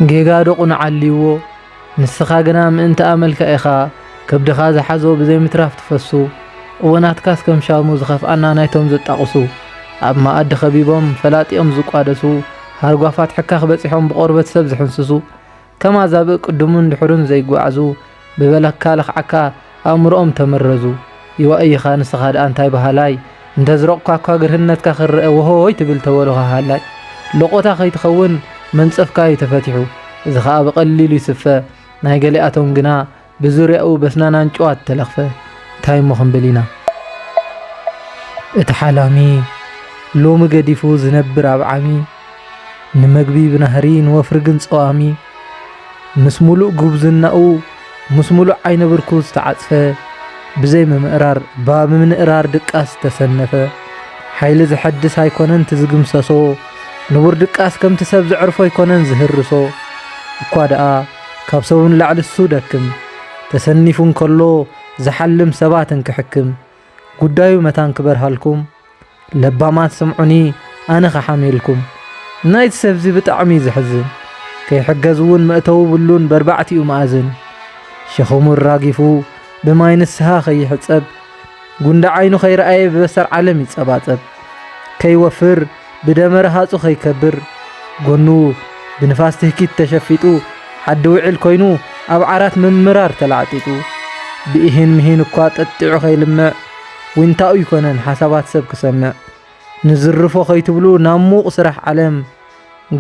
ጌጋዶቁን ዓሊዎ ንስኻ ግና ምእንቲ ኣመልከ ኢኻ ከብድኻ ዝሓዞ ብዘይ ምትራፍ ትፈሱ እወናትካስ ከም ሻሙ ዝኸፍኣና ናይቶም ዘጣቕሱ ኣብ ማኣዲ ኸቢቦም ፈላጢኦም ዝቋደሱ ሃርጓፋት ሕካኽ በፂሖም ብቆርበት ሰብ ዝሕንስሱ ከማ ዛብእ ቅድሙን ድሕሩን ዘይጓዓዙ ብበለካ ለኽዓካ ኣእምሮኦም ተመረዙ ይዋእይኻ ንስኻ ድኣ እንታይ ባህላይ እንተዝረቕኳ እኳ ግርህነትካ ክርአ ወሆይ ትብል ተበልኻ ሃላይ ለቆታ ኸይትኸውን መንጸፍካ ይተፈቲሑ እዚ ኸኣ ብቐሊሉ ይስፈ ናይ ገሊኣቶም ግና ብዙርያኡ በስናናን ጨዋት ተለኽፈ እንታይ እሞ ክንብል ኢና እቲ ሓላሚ ሎሚ ገዲፉ ዝነብር ኣብ ዓሚ ንመግቢ ብናህሪ ንወፍሪ ግን ጸዋሚ ምስ ሙሉእ ጉብዝናኡ ምስ ሙሉእ ዓይነ ብርኩ ዝተዓጽፈ ብዘይ ምምእራር ብምንእራር ድቃስ ተሰነፈ ሓይሊ ዝሐድስ ኣይኮነን ትዝግምሰሶ ንቡር ድቃስ ከምቲ ሰብ ዝዕርፎ ኣይኮነን ዝህርሶ እኳ ደኣ ካብ ሰውን ላዕሊ እሱ ደክም ተሰኒፉን ከሎ ዝሓልም ሰባትን ክሕክም ጉዳዩ መታን ክበርሃልኩም ለባማት ስምዑኒ ኣነ ኸሓሜልኩም ናይቲ ሰብዚ ብጣዕሚ ዝሕዝን ከይሕገዝውን መእተው ብሉን በርባዕቲኡ ማእዝን ሸኸሙ ራጊፉ ብማይ ንስሃ ኸይሕጸብ ጉንዳ ዓይኑ ኸይረኣየ ብበሰር ዓለም ይጸባጸብ ከይወፍር ብደመረ ሃጹ ኸይከብር ጎኑ ብንፋስ ትህኪት ተሸፊጡ ዓዲ ውዕል ኮይኑ ኣብ ዓራት ምምራር ተላዕጢጡ ብኢህን ምሂን እኳ ጠጢዑ ኸይልምዕ ውንታኡ ይኮነን ሓሳባት ሰብ ክሰምዕ ንዝርፎ ኸይትብሉ ናብ ሙቕ ስራሕ ዓለም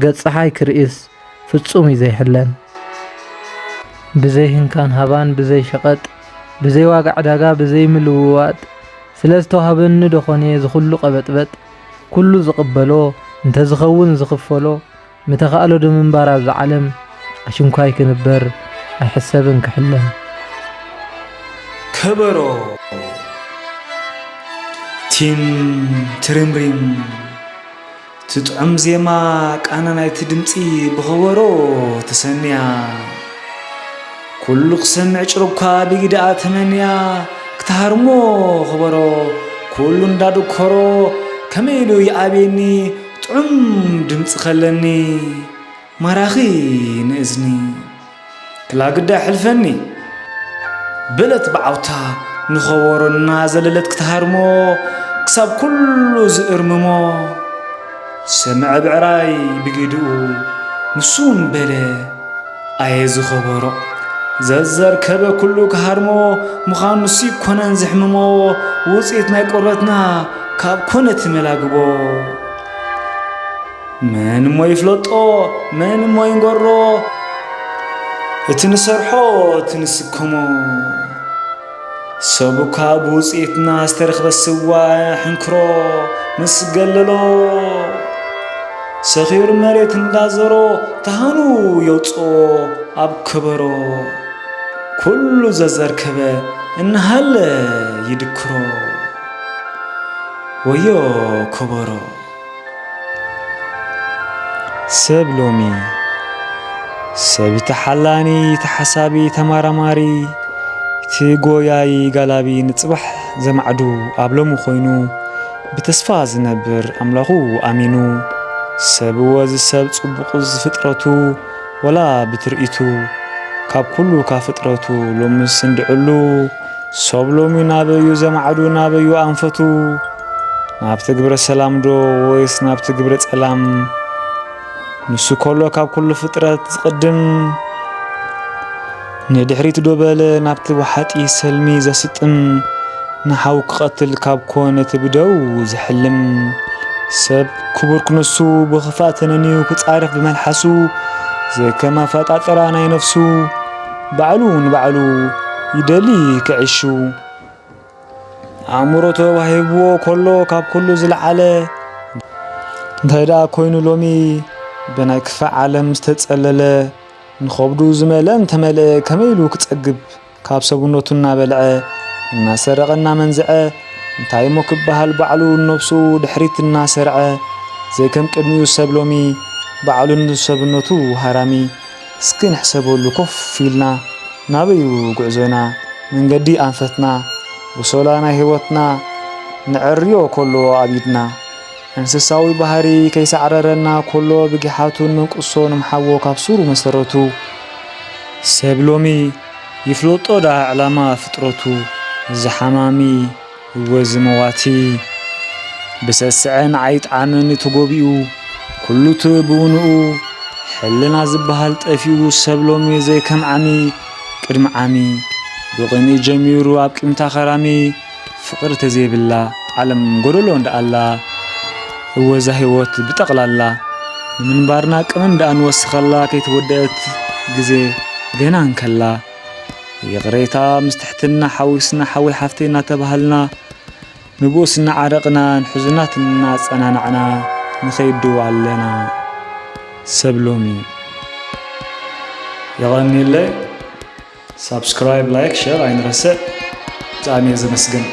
ገጽሓይ ክርእስ ፍጹም እዩ ዘይሕለን ብዘይ ህንካን ሃባን ብዘይ ሸቐጥ ብዘይ ዋጋ ዕዳጋ ብዘይ ምልውዋጥ ስለ ዝተዋሃበኒ ደኾነ ዝኹሉ ቐበጥበጥ ኩሉ ዝቕበሎ እንተዝኸውን ዝኽፈሎ ምተኻእሎ ድምንባር ኣብ ዝዓለም ኣሽንኳይ ክንበር ኣይሕሰብን ክሕለን ከበሮ ቲም ትርምሪም ትጥዑም ዜማ ቃና ናይቲ ድምፂ ብኸበሮ ተሰንያ ኩሉ ክሰምዕ ጭርኳ ብግድኣ ተመንያ ክትሃርሞ ኸበሮ ኩሉ እንዳድኮሮ ከመይሉ ይኣቤኒ ጥዑም ድምፂ ኸለኒ ማራኺ ንእዝኒ ክላግዳ ሕልፈኒ በለት ብዓውታ ንኸበሮ እናዘለለት ክትሃርሞ ክሳብ ኩሉ ዝእርምሞ ሰምዐ ብዕራይ ብግድኡ ንሱን በለ ኣየ ዝኸበሮ ዘዘርከበ ኩሉ ክሃርሞ ምዃኑ ንሱ ይኮነን ዝሕምሞ ውፅኢት ናይ ቆርበትና ካብ ኮነት መላግቦ መን እሞ ይፍለጦ መን እሞ ይንገሮ እቲ ንሰርሖ እቲ ንስከሞ ሰቡ ካብ ውፅኢትና ዝተረኽበ ስዋ ሕንክሮ ምስ ገለሎ ሰኺር መሬት እንዳዘሮ ተሃኑ የውፅኦ ኣብ ከበሮ ኩሉ ዘዘርከበ እናሃለ ይድክሮ ወዮ ከበሮ ሰብ ሎሚ ሰብ ተሓላኒ ተሓሳቢ ተማራማሪ ትጎያይ ጋላቢ ንጽባሕ ዘማዕዱ ኣብ ሎሚ ኾይኑ ብተስፋ ዝነብር ኣምላኹ ኣሚኑ ሰብ ወዝ ሰብ ጽቡቕ ዝፍጥረቱ ወላ ብትርኢቱ ካብ ኩሉ ካብ ፍጥረቱ ሎሚ ስንድዕሉ ሰብ ሎሚ ናበዩ ዘማዕዱ ናበዩ ኣንፈቱ ናብቲ ግብረ ሰላም ዶ ወይስ ናብቲ ግብረ ጸላም ንሱ ከሎ ካብ ኩሉ ፍጥረት ዝቕድም ንድሕሪት ዶበለ ናብቲ ወሓጢ ሰልሚ ዘስጥም ንሓው ክቐትል ካብ ኮነ ትብደው ዝሕልም ሰብ ክቡር ክነሱ ብኽፋእ ተነንዩ ክጻረፍ ብመልሓሱ ዘከማ ፈጣጥራ ናይ ነፍሱ ባዕሉ ንባዕሉ ይደሊ ክዕሹ ኣእምሮ ተዋሂብዎ ከሎ ካብ ኩሉ ዝለዓለ እንታይ ደኣ ኮይኑ ሎሚ ብናይ ክፋእ ዓለም ዝተጸለለ ንኸብዱ ዝመለን ተመልአ ከመይሉ ክጸግብ ካብ ሰብነቱ እናበልዐ እናሰረቐ እናመንዝዐ እንታይ እሞ ክበሃል ባዕሉ ነፍሱ ድሕሪት እናሰርዐ ዘይከም ቅድሚኡ ሰብ ሎሚ ባዕሉ ንሰብነቱ ሃራሚ እስኪ ንሕሰበሉ ኮፍ ኢልና ናበዩ ጉዕዞና መንገዲ ኣንፈትና ብሶላ ናይ ህይወትና ንዕርዮ ከሎ ኣብ ኢድና እንስሳዊ ባህሪ ከይሰዓረረና ኮሎ ብጊሓቱን መንቁሶን ምሓዎ ካብ ሱሩ መሰረቱ ሰብ ሎሚ ይፍለጦ ዳ ዕላማ ፍጥረቱ ዝሓማሚ ወዝ መዋቲ ብሰስዕን ዓይጣንን ተጎቢኡ ኩሉት ብውንኡ ሕልና ዝበሃል ጠፊኡ ሰብ ሎሚ ዘይከም ዓሚ ቅድሚ ዓሚ ብቕኒ ጀሚሩ ኣብ ቂምታ ኸራሚ ፍቕሪ ተዘይብላ ዓለም ጎደሎ እንዳኣላ ወዛ ህይወት ብጠቕላላ ንምንባርና ቅመም ዳ እንወስኸላ ከይተወደአት ግዜ ገና እንከላ የቕሬታ ምስትሕትና ሓዊስና ሓዊ ሓፍቴና ተባሃልና ንቦስና ዓረቕና ንሕዙናትና ጸናናዕና ንኸይዱ ኣለና ሰብ ሎሚ يغني لي سبسكرايب لايك شير አይንረስዕ ጫኔ ዝመስገን